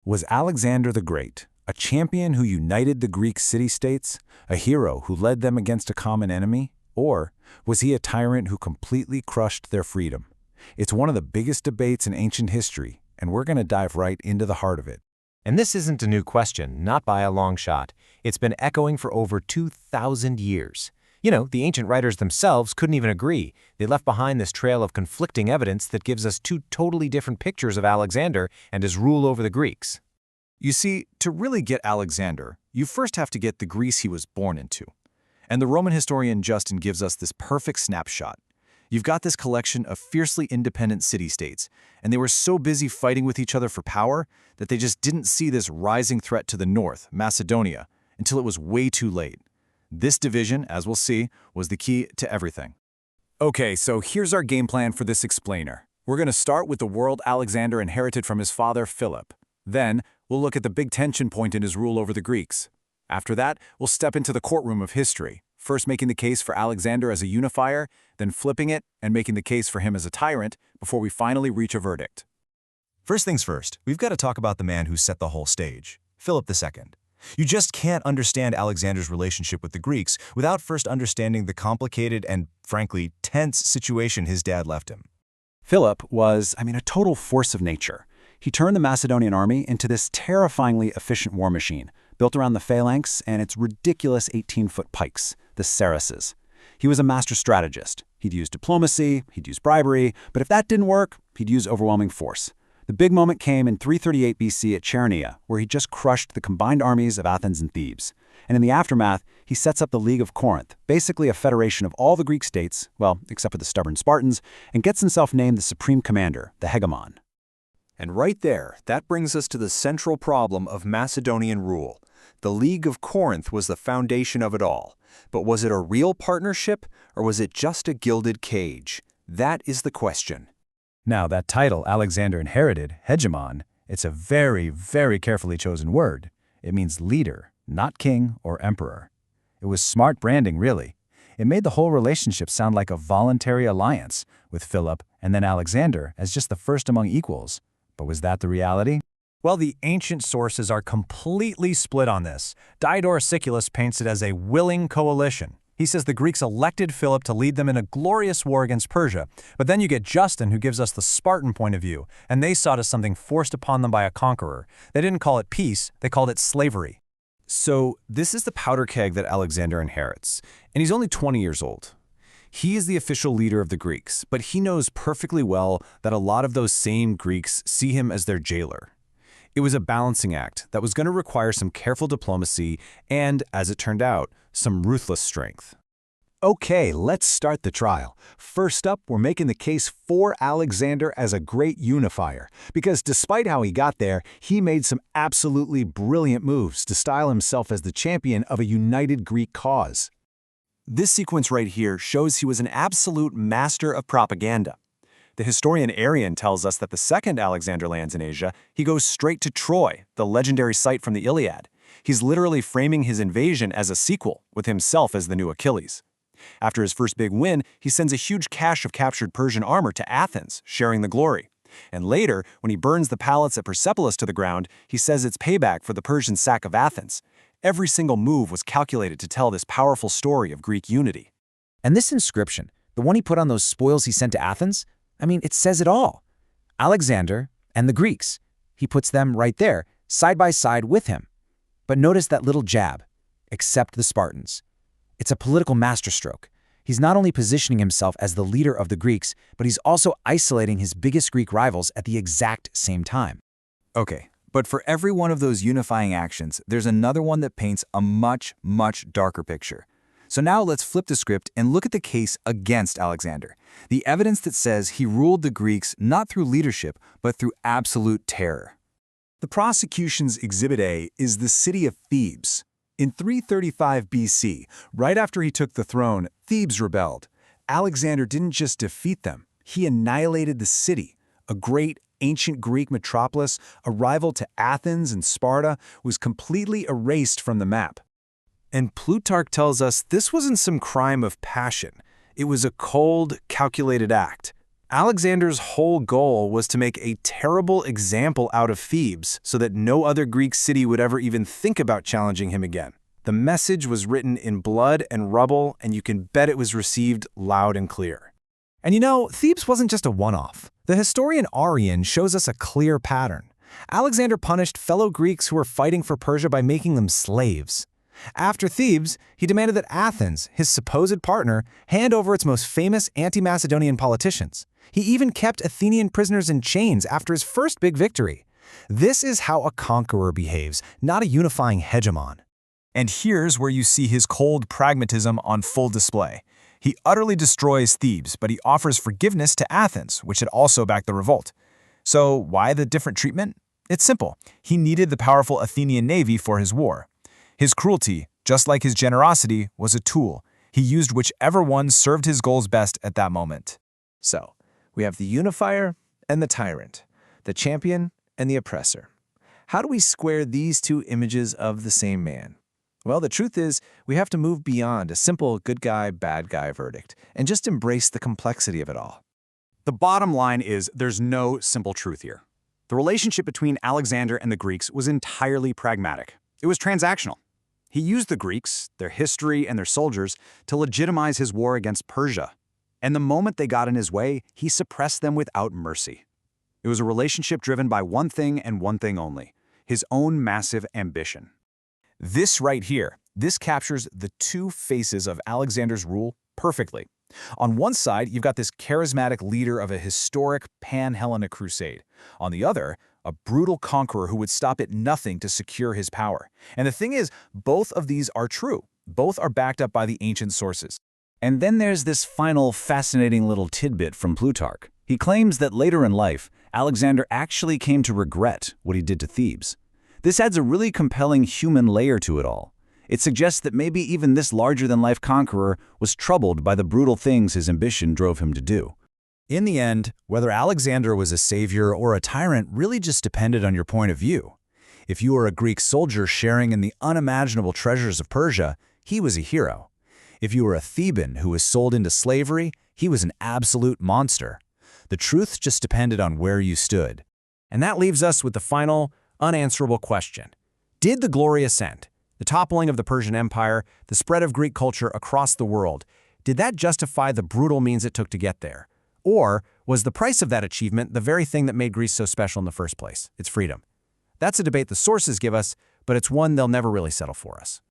Was Alexander the Great a champion who united the Greek city-states, a hero who led them against a common enemy, or was he a tyrant who completely crushed their freedom? It's one of the biggest debates in ancient history, and we're going to dive right into the heart of it. And this isn't a new question, not by a long shot. It's been echoing for over 2,000 years. The ancient writers themselves couldn't even agree. They left behind this trail of conflicting evidence that gives us two totally different pictures of Alexander and his rule over the Greeks. You see, to really get Alexander, you first have to get the Greece he was born into. And the Roman historian Justin gives us this perfect snapshot. You've got this collection of fiercely independent city-states, and they were so busy fighting with each other for power that they just didn't see this rising threat to the north, Macedonia, until it was way too late. This division, as we'll see, was the key to everything. Okay, so here's our game plan for this explainer. We're going to start with the world Alexander inherited from his father, Philip. Then, we'll look at the big tension point in his rule over the Greeks. After that, we'll step into the courtroom of history, first making the case for Alexander as a unifier, then flipping it and making the case for him as a tyrant, before we finally reach a verdict. First things first, we've got to talk about the man who set the whole stage, Philip II. You just can't understand Alexander's relationship with the Greeks without first understanding the complicated and, frankly, tense situation his dad left him. Philip was, a total force of nature. He turned the Macedonian army into this terrifyingly efficient war machine, built around the phalanx and its ridiculous 18-foot pikes, the Saracens. He was a master strategist. He'd use diplomacy, he'd use bribery, but if that didn't work, he'd use overwhelming force. The big moment came in 338 BC at Chaeronea, where he just crushed the combined armies of Athens and Thebes. And in the aftermath, he sets up the League of Corinth, basically a federation of all the Greek states, well, except for the stubborn Spartans, and gets himself named the supreme commander, the hegemon. And right there, that brings us to the central problem of Macedonian rule. The League of Corinth was the foundation of it all. But was it a real partnership, or was it just a gilded cage? That is the question. Now, that title Alexander inherited, hegemon, it's a very, very carefully chosen word. It means leader, not king or emperor. It was smart branding, really. It made the whole relationship sound like a voluntary alliance, with Philip and then Alexander as just the first among equals. But was that the reality? Well, the ancient sources are completely split on this. Diodorus Siculus paints it as a willing coalition. He says the Greeks elected Philip to lead them in a glorious war against Persia. But then you get Justin, who gives us the Spartan point of view, and they saw it as something forced upon them by a conqueror. They didn't call it peace, they called it slavery. So this is the powder keg that Alexander inherits, and he's only 20 years old. He is the official leader of the Greeks, but he knows perfectly well that a lot of those same Greeks see him as their jailer. It was a balancing act that was going to require some careful diplomacy and, as it turned out, some ruthless strength. Okay, let's start the trial. First up, we're making the case for Alexander as a great unifier, because despite how he got there, he made some absolutely brilliant moves to style himself as the champion of a united Greek cause. This sequence right here shows he was an absolute master of propaganda. The historian Arrian tells us that the second Alexander lands in Asia, he goes straight to Troy, the legendary site from the Iliad. He's literally framing his invasion as a sequel, with himself as the new Achilles. After his first big win, he sends a huge cache of captured Persian armor to Athens, sharing the glory. And later, when he burns the palace at Persepolis to the ground, he says it's payback for the Persian sack of Athens. Every single move was calculated to tell this powerful story of Greek unity. And this inscription, the one he put on those spoils he sent to Athens, it says it all. Alexander and the Greeks. He puts them right there, side by side with him. But notice that little jab, except the Spartans. It's a political masterstroke. He's not only positioning himself as the leader of the Greeks, but he's also isolating his biggest Greek rivals at the exact same time. Okay, but for every one of those unifying actions, there's another one that paints a much, much darker picture. So now let's flip the script and look at the case against Alexander. The evidence that says he ruled the Greeks not through leadership, but through absolute terror. The prosecution's Exhibit A is the city of Thebes. In 335 BC, right after he took the throne, Thebes rebelled. Alexander didn't just defeat them, he annihilated the city. A great, ancient Greek metropolis, a rival to Athens and Sparta, was completely erased from the map. And Plutarch tells us this wasn't some crime of passion. It was a cold, calculated act. Alexander's whole goal was to make a terrible example out of Thebes so that no other Greek city would ever even think about challenging him again. The message was written in blood and rubble, and you can bet it was received loud and clear. And you know, Thebes wasn't just a one-off. The historian Arrian shows us a clear pattern. Alexander punished fellow Greeks who were fighting for Persia by making them slaves. After Thebes, he demanded that Athens, his supposed partner, hand over its most famous anti-Macedonian politicians. He even kept Athenian prisoners in chains after his first big victory. This is how a conqueror behaves, not a unifying hegemon. And here's where you see his cold pragmatism on full display. He utterly destroys Thebes, but he offers forgiveness to Athens, which had also backed the revolt. So why the different treatment? It's simple. He needed the powerful Athenian navy for his war. His cruelty, just like his generosity, was a tool. He used whichever one served his goals best at that moment. So, we have the unifier and the tyrant, the champion and the oppressor. How do we square these two images of the same man? Well, the truth is, we have to move beyond a simple good guy, bad guy verdict and just embrace the complexity of it all. The bottom line is there's no simple truth here. The relationship between Alexander and the Greeks was entirely pragmatic. It was transactional. He used the Greeks, their history, and their soldiers to legitimize his war against Persia. And the moment they got in his way, he suppressed them without mercy. It was a relationship driven by one thing and one thing only: his own massive ambition. This right here, this captures the two faces of Alexander's rule perfectly. On one side, you've got this charismatic leader of a historic pan-Hellenic crusade. On the other, a brutal conqueror who would stop at nothing to secure his power. And the thing is, both of these are true. Both are backed up by the ancient sources. And then there's this final fascinating little tidbit from Plutarch. He claims that later in life, Alexander actually came to regret what he did to Thebes. This adds a really compelling human layer to it all. It suggests that maybe even this larger-than-life conqueror was troubled by the brutal things his ambition drove him to do. In the end, whether Alexander was a savior or a tyrant really just depended on your point of view. If you were a Greek soldier sharing in the unimaginable treasures of Persia, he was a hero. If you were a Theban who was sold into slavery, he was an absolute monster. The truth just depended on where you stood. And that leaves us with the final, unanswerable question. Did the glory ascend? The toppling of the Persian Empire, the spread of Greek culture across the world, did that justify the brutal means it took to get there? Or was the price of that achievement the very thing that made Greece so special in the first place, its freedom? That's a debate the sources give us, but it's one they'll never really settle for us.